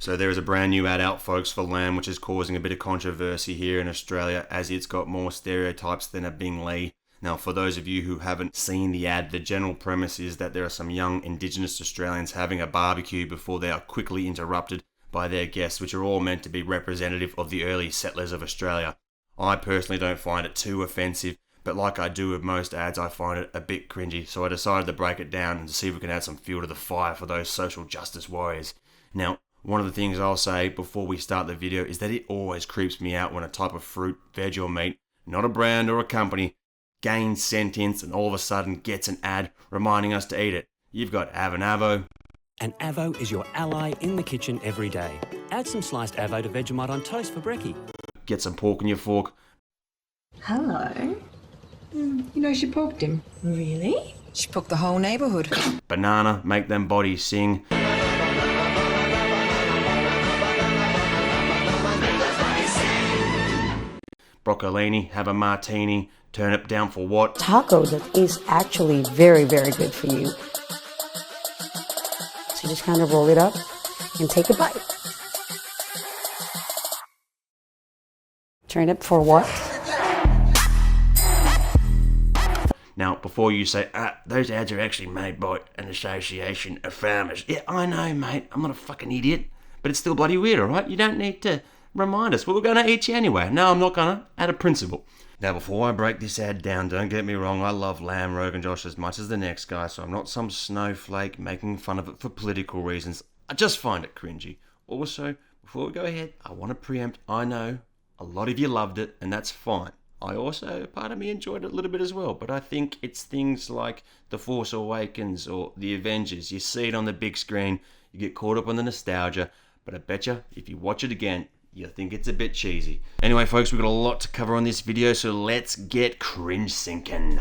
So there is a brand new ad out, folks, for lamb, which is causing a bit of controversy here in Australia as it's got more stereotypes than a Bing Lee. Now, for those of you who haven't seen the ad, the general premise is that there are some young Indigenous Australians having a barbecue before they are quickly interrupted by their guests, which are all meant to be representative of the early settlers of Australia. I personally don't find it too offensive, but like I do with most ads, I find it a bit cringy, so I decided to break it down and to see if we can add some fuel to the fire for those social justice warriors. Now, one of the things I'll say before we start the video is that it always creeps me out when a type of fruit, veg or meat, not a brand or a company, gains sentience and all of a sudden gets an ad reminding us to eat it. You've got Avo. And Avo is your ally in the kitchen every day. Add some sliced Avo to Vegemite on toast for brekkie. Get some pork in your fork. Hello. You know she poked him. Really? She poked the whole neighbourhood. Banana, make them bodies sing. Broccolini, have a martini. Turnip down for what? Taco that is actually very, very good for you. So just kind of roll it up and take a bite. Turnip for what? Now, before you say, those ads are actually made by an association of farmers. Yeah, I know, mate. I'm not a fucking idiot. But it's still bloody weird, alright? You don't need to remind us. We're going to eat you anyway. No, I'm not going to. Out of principle. Now, before I break this ad down, don't get me wrong, I love lamb Rogan Josh as much as the next guy, so I'm not some snowflake making fun of it for political reasons. I just find it cringy. Also, before we go ahead, I want to preempt, I know a lot of you loved it, and that's fine. I also, part of me enjoyed it a little bit as well, but I think it's things like The Force Awakens or The Avengers. You see it on the big screen, you get caught up on the nostalgia, but I bet you, if you watch it again, you'll think it's a bit cheesy. Anyway, folks, we've got a lot to cover on this video, so let's get cringe sinking.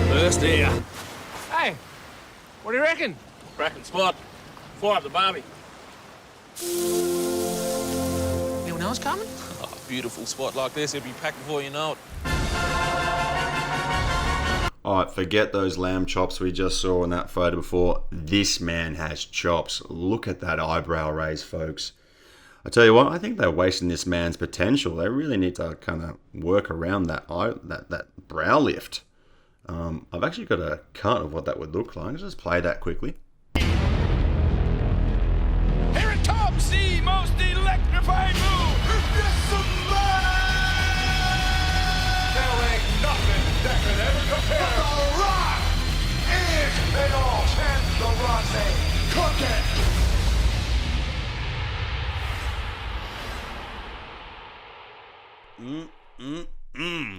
First here. Hey, what do you reckon? Bracken spot. Fire up the barbie. Anyone else coming? Oh, a beautiful spot like this, it'll be packed before you know it. Alright, forget those lamb chops we just saw in that photo before. This man has chops. Look at that eyebrow raise, folks. I tell you what, I think they're wasting this man's potential. They really need to kind of work around that brow lift. I've actually got a cut of what that would look like. Let's just play that quickly. Here it comes, the most electrifying move! There ain't nothing that can ever compare. The Rock is it all. And the Rock's a cooking.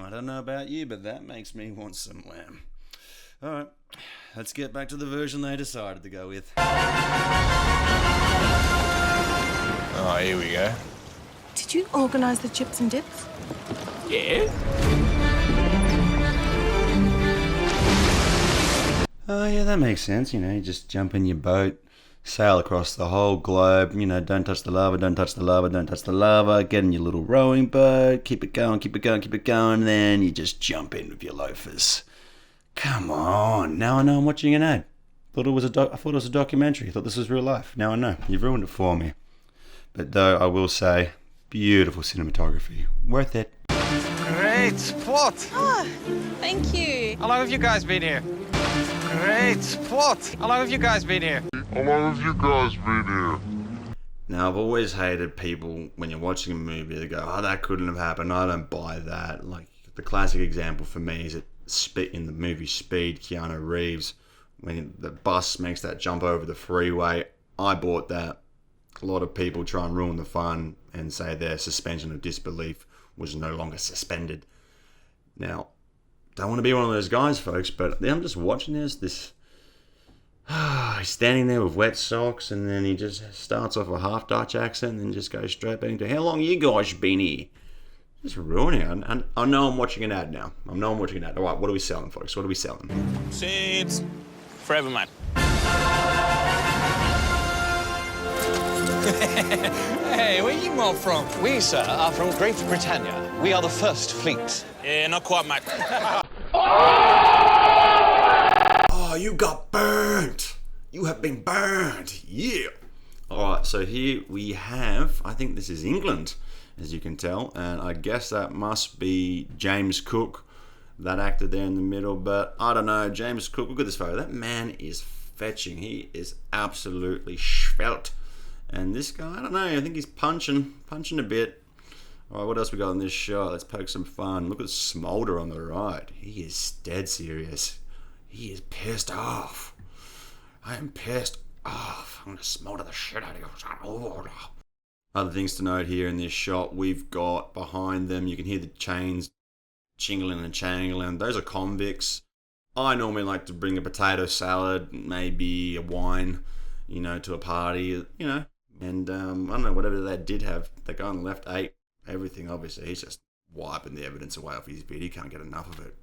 I don't know about you, but that makes me want some lamb. Alright, let's get back to the version they decided to go with. Oh, here we go. Did you organise the chips and dips? Yeah? Oh yeah, that makes sense. You know, you just jump in your boat, sail across the whole globe, you know, don't touch the lava, don't touch the lava, don't touch the lava, get in your little rowing boat, keep it going, keep it going, keep it going, then you just jump in with your loafers. Come on, now I know I'm watching an ad. I thought it was a documentary, I thought this was real life. Now I know, you've ruined it for me. But though, I will say, beautiful cinematography, worth it. Great spot! Oh, thank you. How long have you guys been here? Great spot! How long have you guys been here? Now, I've always hated people, when you're watching a movie, they go, oh, that couldn't have happened, I don't buy that. Like, the classic example for me is in the movie Speed, Keanu Reeves, when the bus makes that jump over the freeway. I bought that. A lot of people try and ruin the fun and say their suspension of disbelief was no longer suspended. Now, don't want to be one of those guys, folks, but I'm just watching this he's standing there with wet socks, and then he just starts off a half Dutch accent and then just goes straight back into, how long you guys been here? Just ruining it. And I know I'm watching an ad now. Alright, what are we selling, folks? What are we selling? Seeds, Forever, mate. Hey, where you mob from? We, sir, are from Great Britannia. We are the first fleet. Yeah, not quite, mate. Oh, you got burnt. You have been burned. Yeah. All right, so here we have, I think this is England, as you can tell, and I guess that must be James Cook, that actor there in the middle, but I don't know. James Cook, look at this photo. That man is fetching. He is absolutely svelte. And this guy, I don't know, I think he's punching a bit. All right, what else we got in this shot? Let's poke some fun. Look at Smolder on the right. He is dead serious. He is pissed off. I am pissed off. I'm gonna smolder the shit out of you. Other things to note here in this shot, we've got behind them, you can hear the chains chingling and changling. Those are convicts. I normally like to bring a potato salad, maybe a wine, you know, to a party, you know. And I don't know, whatever they did have, the guy on the left ate everything, obviously. He's just wiping the evidence away off his bed. He can't get enough of it.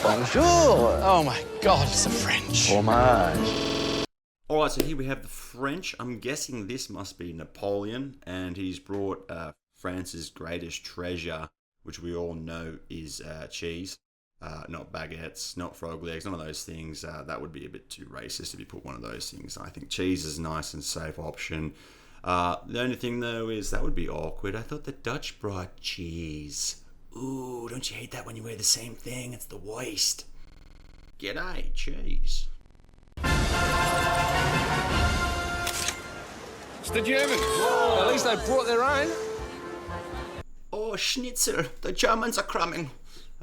Bonjour. Oh, my God, it's the French. Fromage. All right, so here we have the French. I'm guessing this must be Napoleon, and he's brought France's greatest treasure, which we all know is cheese. Not baguettes, not frog legs, none of those things. That would be a bit too racist if you put one of those things. I think cheese is a nice and safe option. The only thing, though, is that would be awkward. I thought the Dutch brought cheese. Ooh, don't you hate that when you wear the same thing? It's the worst. G'day, cheese. It's the Germans. At least they brought their own. Oh, schnitzel, the Germans are coming.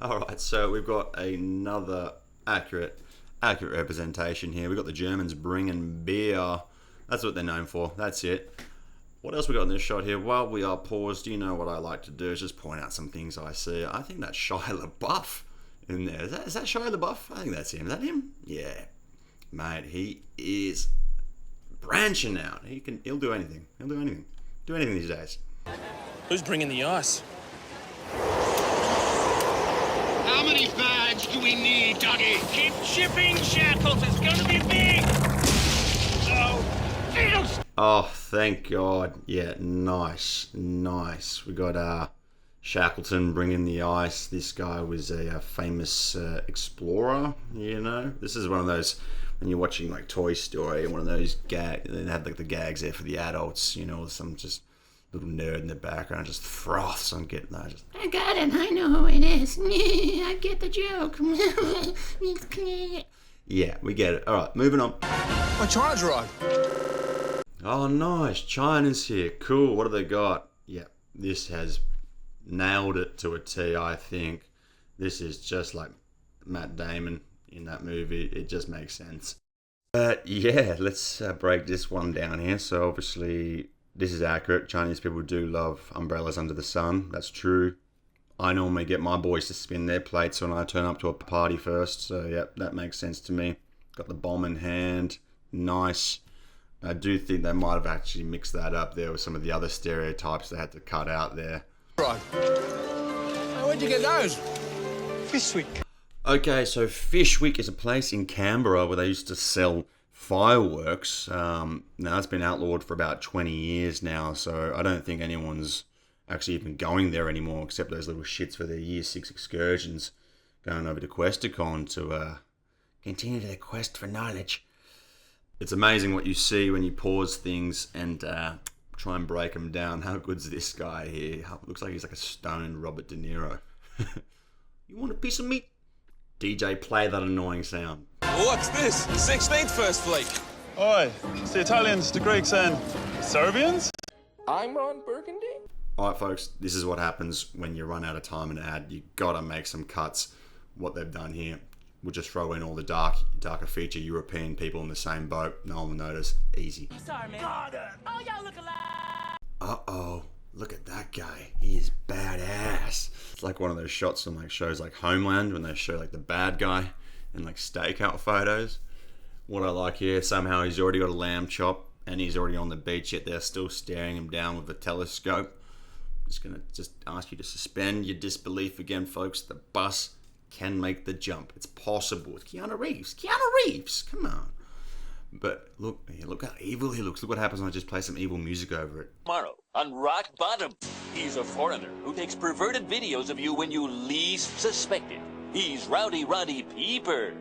All right, so we've got another accurate representation here. We've got the Germans bringing beer. That's what they're known for. That's it. What else we got in this shot here? While we are paused, you know what I like to do is just point out some things I see. I think that's Shia LaBeouf in there. Is that Shia LaBeouf? I think that's him. Is that him? Yeah. Mate, he is branching out. He'll do anything. He'll do anything. Do anything these days. Who's bringing the ice? How many bags do we need, Dougie? Keep shipping, Shackles. It's gonna be big. Oh, thank God. Yeah, nice. We got Shackleton bringing the ice. This guy was a famous explorer, you know. This is one of those, when you're watching like Toy Story, one of those gags, they had like the gags there for the adults, you know, some just little nerd in the background just froths on getting that. Just, I got him, I know who it is. I get the joke. Yeah, we get it. All right, moving on. My China's right. Oh, nice. China's here. Cool. What have they got? Yeah, this has nailed it to a T, I think. This is just like Matt Damon in that movie. It just makes sense. Yeah, let's break this one down here. So obviously, this is accurate. Chinese people do love umbrellas under the sun. That's true. I normally get my boys to spin their plates when I turn up to a party first. So, yeah, that makes sense to me. Got the bomb in hand. Nice. I do think they might have actually mixed that up there with some of the other stereotypes they had to cut out there. Right. Where'd you get those? Fishwick. Okay, so Fishwick is a place in Canberra where they used to sell fireworks. Now, it's been outlawed for about 20 years now, so I don't think anyone's actually even going there anymore, except those little shits for their Year 6 excursions, going over to Questacon to continue their quest for knowledge. It's amazing what you see when you pause things and try and break them down. How good's this guy here? Looks like he's like a stoned Robert De Niro. You want a piece of meat? DJ, play that annoying sound. What's this? The 16th First Fleet. Oi, it's the Italians, the Greeks, and Serbians? I'm Ron Burgundy. Alright, folks, this is what happens when you run out of time in an ad. You gotta make some cuts. What they've done here, we'll just throw in all the darker feature European people in the same boat. No one will notice. Easy. Sorry, man. Oh, y'all look alike. Uh-oh. Look at that guy. He is badass. It's like one of those shots from like shows like Homeland when they show like the bad guy in like stakeout photos. What I like here, somehow he's already got a lamb chop and he's already on the beach, yet they're still staring him down with a telescope. I'm just gonna ask you to suspend your disbelief again, folks. The bus can make the jump. It's possible. It's Keanu Reeves. Come on. But look how evil he looks. Look what happens when I just play some evil music over it. Tomorrow, on Rock Bottom, he's a foreigner who takes perverted videos of you when you least suspect it. He's Rowdy Roddy Peeper.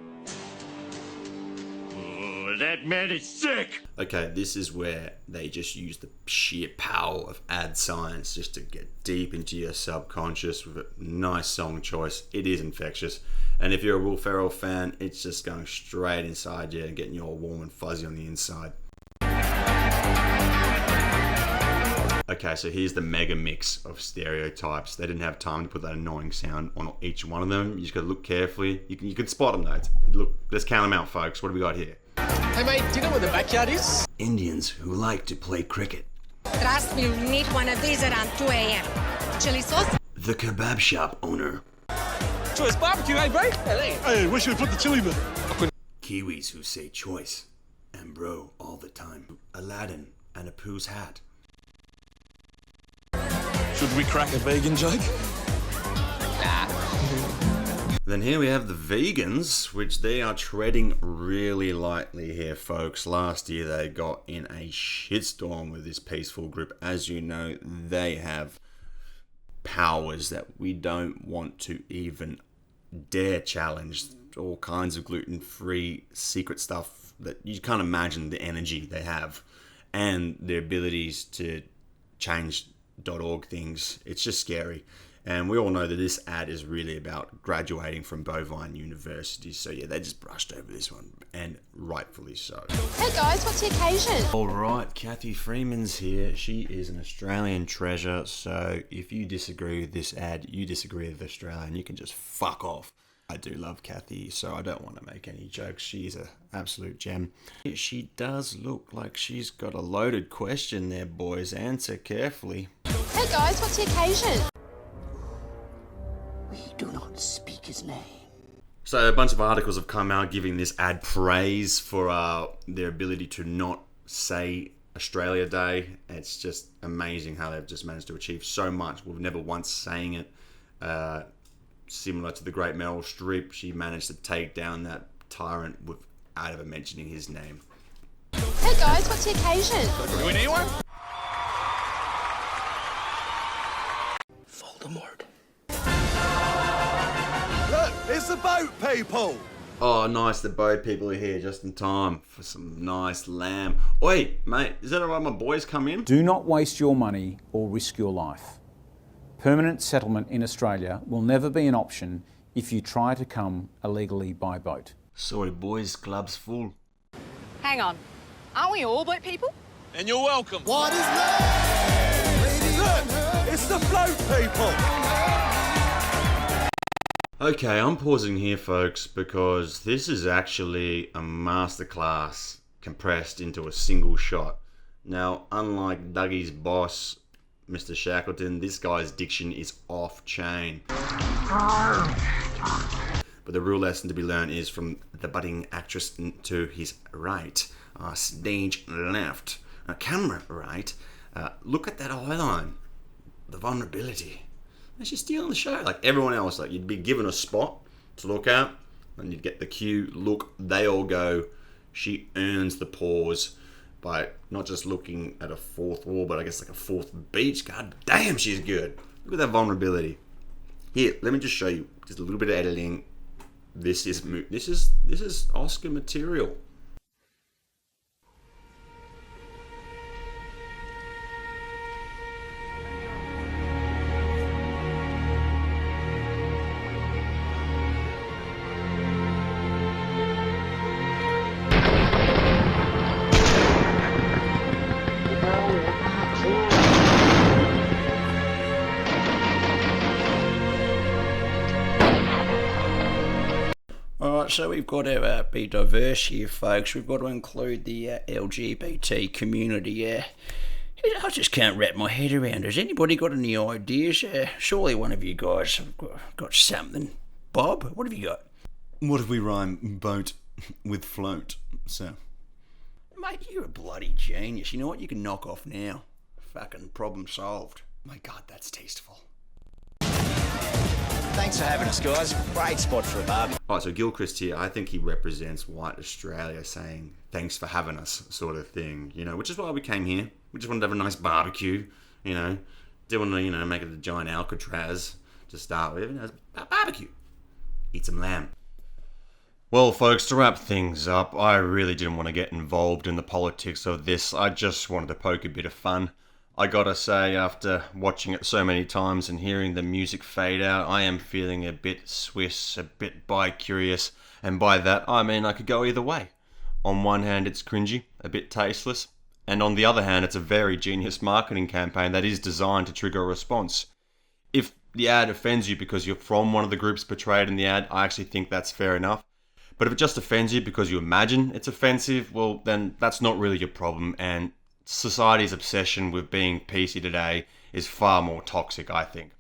Oh, that man is sick! Okay, this is where they just use the sheer power of ad science just to get deep into your subconscious with a nice song choice. It is infectious. And if you're a Will Ferrell fan, it's just going straight inside you and getting you all warm and fuzzy on the inside. Okay, so here's the mega mix of stereotypes. They didn't have time to put that annoying sound on each one of them. You just gotta look carefully. You can spot them though. Look, let's count them out, folks. What do we got here? Hey mate, do you know where the backyard is? Indians who like to play cricket. Trust me, you need one of these around 2 a.m. Chili sauce? The kebab shop owner. Choice barbecue, eh, bro? Hey, where should we put the chili bit? Kiwis who say choice and bro all the time. Aladdin and a Pooh's hat. Should we crack a vegan joke? Then here we have the vegans, which they are treading really lightly here, folks. Last year they got in a shitstorm with this peaceful group. As you know, they have powers that we don't want to even dare challenge. All kinds of gluten-free secret stuff that you can't imagine the energy they have and their abilities to change .org things. It's just scary. And we all know that this ad is really about graduating from bovine universities. So yeah, they just brushed over this one, and rightfully so. Hey guys, what's the occasion? All right, Kathy Freeman's here. She is an Australian treasure. So if you disagree with this ad, you disagree with Australia, and you can just fuck off. I do love Kathy, so I don't want to make any jokes. She's an absolute gem. She does look like she's got a loaded question there, boys. Answer carefully. Hey guys, what's the occasion? We do not speak his name. So a bunch of articles have come out giving this ad praise for their ability to not say Australia Day. It's just amazing how they've just managed to achieve so much. We've never once saying it. Similar to the great Meryl Streep, she managed to take down that tyrant without ever mentioning his name. Hey guys, what's the occasion? Do we need one? Voldemort. Look, it's the boat people. Oh, nice. The boat people are here just in time for some nice lamb. Oi, mate, is that alright my boys come in? Do not waste your money or risk your life. Permanent settlement in Australia will never be an option if you try to come illegally by boat. Sorry, boys, club's full. Hang on. Aren't we all boat people? And you're welcome. What is love? Look, it's the float people. Okay, I'm pausing here, folks, because this is actually a masterclass compressed into a single shot. Now, unlike Dougie's boss, Mr. Shackleton, this guy's diction is off-chain. But the real lesson to be learned is from the budding actress to his right, stage left, camera right. Look at that eye line, the vulnerability. And she's stealing the show. Like everyone else, like you'd be given a spot to look at, and you'd get the cue, look, they all go. She earns the pause by not just looking at a fourth wall, but I guess like a fourth beach. God damn, she's good. Look at that vulnerability. Here, let me just show you just a little bit of editing. This is Oscar material. So we've got to be diverse here, folks. We've got to include the LGBT community. I just can't wrap my head around. Has anybody got any ideas? Surely one of you guys have got something. Bob, what have you got? What if we rhyme boat with float? So, mate, you're a bloody genius. You know what? You can knock off now. Fucking problem solved. My God, that's tasteful. Thanks for having us, guys. Great spot for a barbie. Alright, so Gilchrist here, I think he represents white Australia saying, thanks for having us, sort of thing, you know, which is why we came here. We just wanted to have a nice barbecue, you know. Didn't want to, you know, make it a giant Alcatraz to start with. You know, a barbecue. Eat some lamb. Well, folks, to wrap things up, I really didn't want to get involved in the politics of this. I just wanted to poke a bit of fun. I gotta say, after watching it so many times and hearing the music fade out, I am feeling a bit Swiss, a bit bi-curious, and by that I mean I could go either way. On one hand, it's cringy, a bit tasteless, and on the other hand, it's a very genius marketing campaign that is designed to trigger a response. If the ad offends you because you're from one of the groups portrayed in the ad, I actually think that's fair enough. But if it just offends you because you imagine it's offensive, well, then that's not really your problem, and society's obsession with being PC today is far more toxic, I think.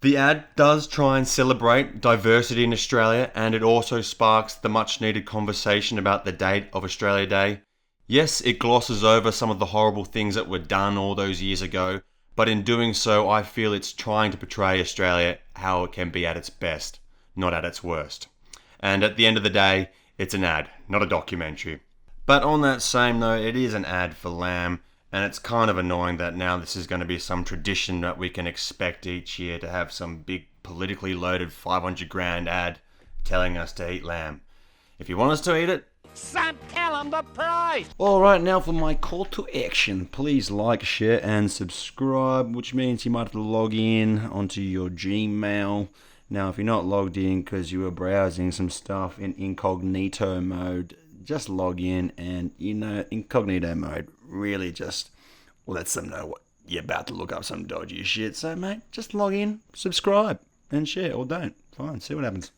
The ad does try and celebrate diversity in Australia, and it also sparks the much needed conversation about the date of Australia Day. Yes, it glosses over some of the horrible things that were done all those years ago, but in doing so, I feel it's trying to portray Australia how it can be at its best, not at its worst. And at the end of the day, it's an ad, not a documentary. But on that same note, it is an ad for lamb, and it's kind of annoying that now this is going to be some tradition that we can expect each year to have some big politically loaded 500 grand ad telling us to eat lamb. If you want us to eat it, Son, tell him the price. Alright, now for my call to action. Please like, share, and subscribe, which means you might have to log in onto your Gmail. Now, if you're not logged in because you were browsing some stuff in incognito mode, just log in and, you know, incognito mode really just lets them know what you're about to look up some dodgy shit. So, mate, just log in, subscribe, and share, or don't. Fine, see what happens.